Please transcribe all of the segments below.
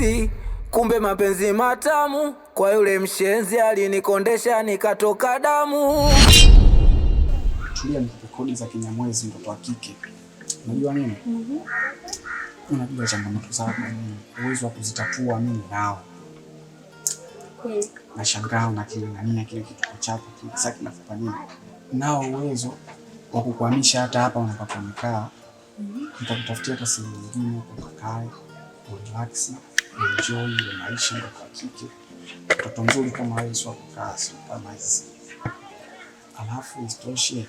mapenzi, kumbe mapenzi matamu. Kwa yule mshenzi alinikondesha nikatoka damu. Tulia nikupe kodi za Kinyamwezi mtoto wa kike. Unajua nini? Unajua changamoto zako nini? Uwezo wa kuzitatua mimi nao. Nashangaa unakingania kile kitu chako kisa kinafupa nini? Nao uwezo wa kukuhamisha hata hapa unapokaa. Nitakutafutia hata sehemu nyingine ukakae, relax, enjoy ile maisha ya kike. Mtoto mzuri kama wewe sio kukaa kama hizi. Alafu isitoshe.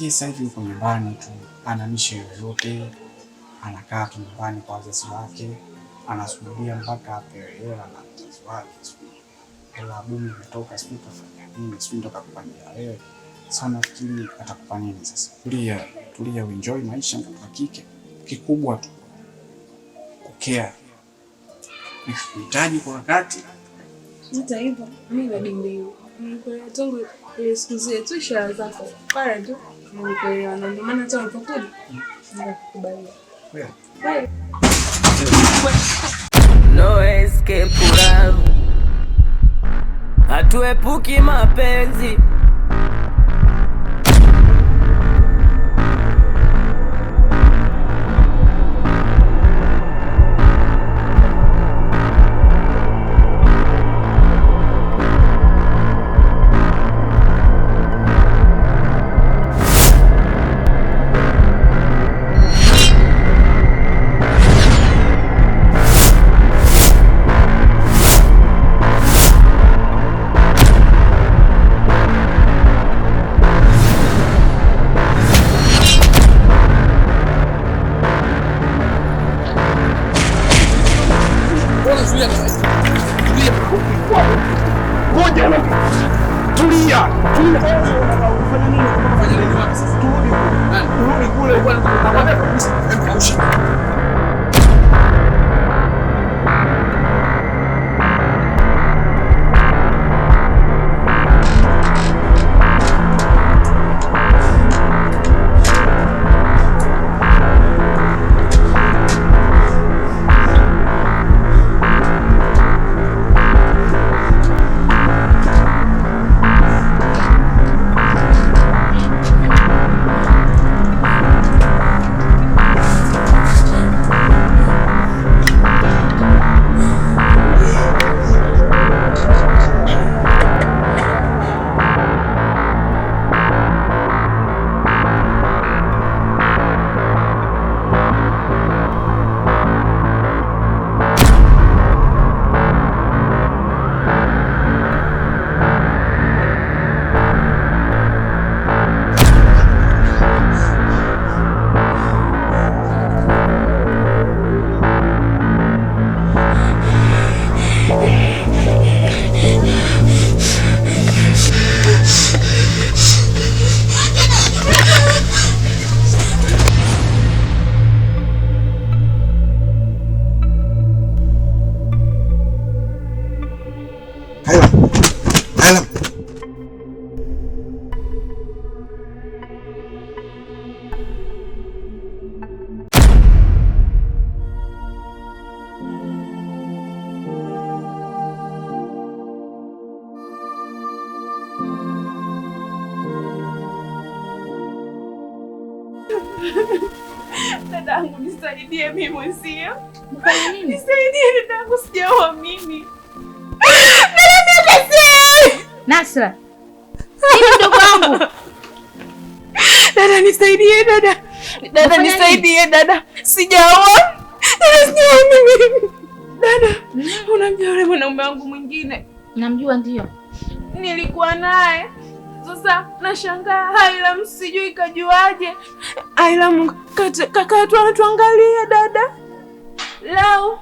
Sasa hivi yuko nyumbani tu, ana mishe yoyote, anakaa tu nyumbani kwa wazazi wake, anasubiria mpaka apewe hela na wazazi wake. Hela bumi kutoka siku kafanya nini, siku ndoka kupangia wewe. Sasa nafikiri atakupa nini sasa? Tulia enjoy maisha kwa kike. Kikubwa tu kukea. Nikihitaji kwa wakati. Hata hivyo mimi nadimbiwa. Nikuelewa tangu ile siku zile tu ishara zako. Pale tu nikuelewa na ndio maana hata unapokuja ninakukubalia. Bye. No escape love. Hatuepuki mapenzi. Dadangu nisaidie mimi mwenzio. Mfanye nini? Nisaidie dadangu sijaoa mimi. Nasra. Nini mdogo wangu? Dada nisaidie dada. Dada nisaidie dada. Sijaoa. Dada sijaoa mimi. Dada, unamjua yule mwanaume wangu mwingine? Namjua ndio. Nilikuwa naye. Sasa nashangaa Ailam sijui kajuaje. Ailam kaka tu anatuangalia dada. Lao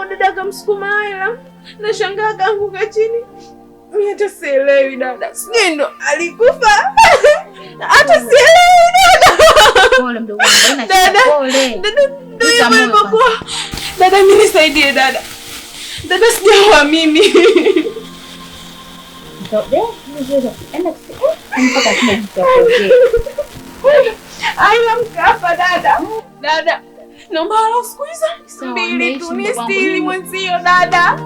dada kamsukuma Ailam. Nashangaa kaanguka chini. Mimi hata sielewi dada. Sijui ndo alikufa. Hata sielewi dada. Pole mdogo wangu, dada. Pole. Dada mimi nisaidie dada. Dada sijaoa mimi. Ailam kafa dada. Dada Naomba wala usikuiza. Mbili tu ni stili mwenzio dada.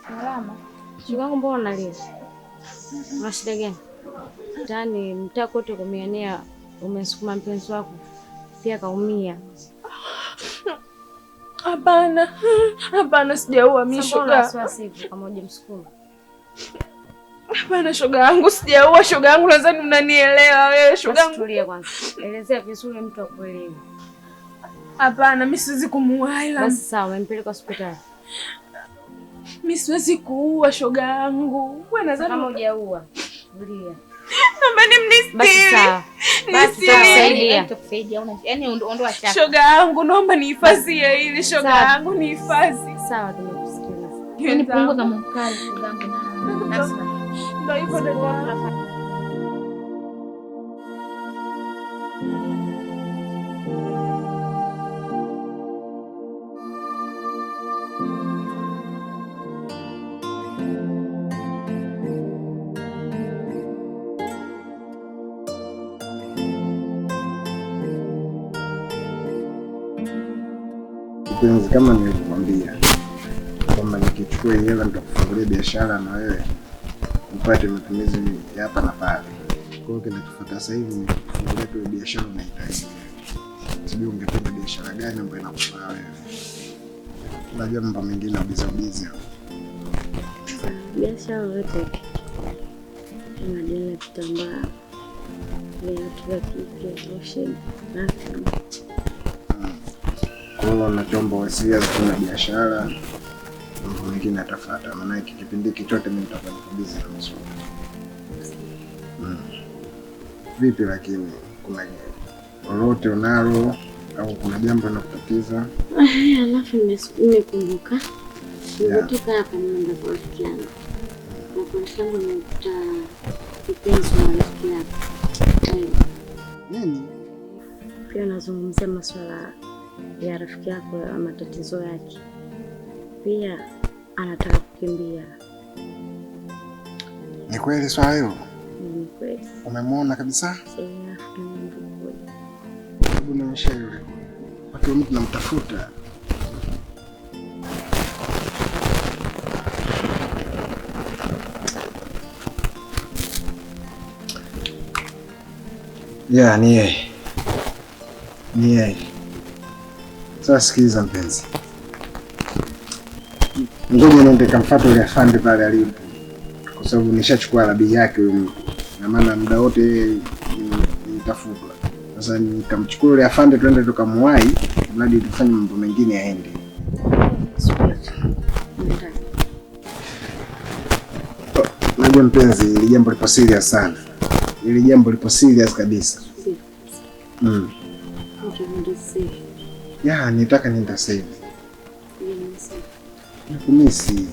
Salama. Shugangu, mbona unalia? Una shida gani? Tani mtaa kote kumiania umesukuma mpenzi wako. Pia kaumia. Hapana. Hapana, sijaua mimi shoga. Sasa siku kama hujamsukuma. Hapana shoga yangu, sijaua shoga yangu, nadhani unanielewa wewe shoga yangu. Tulia kwanza. Elezea vizuri mtu akuelewe. Hapana, mimi siwezi kumuua ila. Basi sawa, umempeleka hospitali. Mimi siwezi kuua shoga yangu. Wewe nadhani kama hujaua. Tulia. Naomba nimnistiri. Basi sawa. Basi Saidia. Tukusaidia yaani ondoa shaka. Shoga yangu, naomba nihifadhie hili shoga yangu, nihifadhi. Sawa, tumekusikia. Yaani punguza mkali shoga yangu na Nasra. Ndio hivyo dada. Mpenzi, kama nilivyokuambia kwamba nikichukua hela nitakufungulia biashara na wewe upate matumizi ya hapa na pale. Kwa hiyo kinachofuata sasa hivi ni kufungulia tu biashara unahitaji. Sijui ungependa biashara gani ambayo inakufaa wewe. Unajua mambo mengine ubizi. Biashara yote. Tunajua kitambaa. Vya kike, lotion, perfume. Kwa hiyo naomba usianze kuna biashara, mambo mengine atafuata. Maana hiki kipindi chote mimi nitakuwa busy na masuala. Vipi lakini kuna lolote unalo au kuna jambo linakutatiza? Alafu nimekumbuka. Nimetoka hapa naenda kwa rafiki yangu. Kwa rafiki yangu nimekuta kipenzi wa rafiki yako. Nini? Pia nazungumzia masuala ya rafiki yako ya matatizo yake. Pia anataka kukimbia. Ni kweli swala hilo? Ni kweli. Umemwona kabisa? Ndio. Hebu nionyeshe yule. Watu mtu namtafuta. Ya, ni yeye. Ni yeye. Sasa sikiliza mpenzi. Ngoja niende kamfuate yule afande pale alipo. Kwa sababu nishachukua labi yake huyo mtu. Na maana muda wote nitafuta. Sasa nikamchukua yule afande twende tukamwahi, mradi tufanye mambo mengine yaende. Najua mpenzi, ili jambo lipo serious sana. Ili jambo lipo serious kabisa. Ya, nitaka nienda sasa hivi. Nakumisi.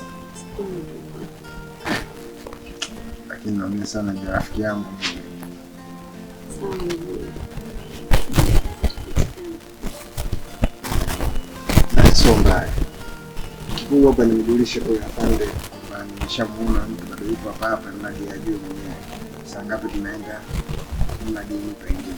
Lakini naumia sana ndio rafiki yangu. Sio mbaya. Kikubwa hapa nimjulishe kwa afande kwamba nimeshamuona mtu bado yupo hapa na ndiye ajue mwenyewe. Saa ngapi tunaenda na ndiye mtu mwingine.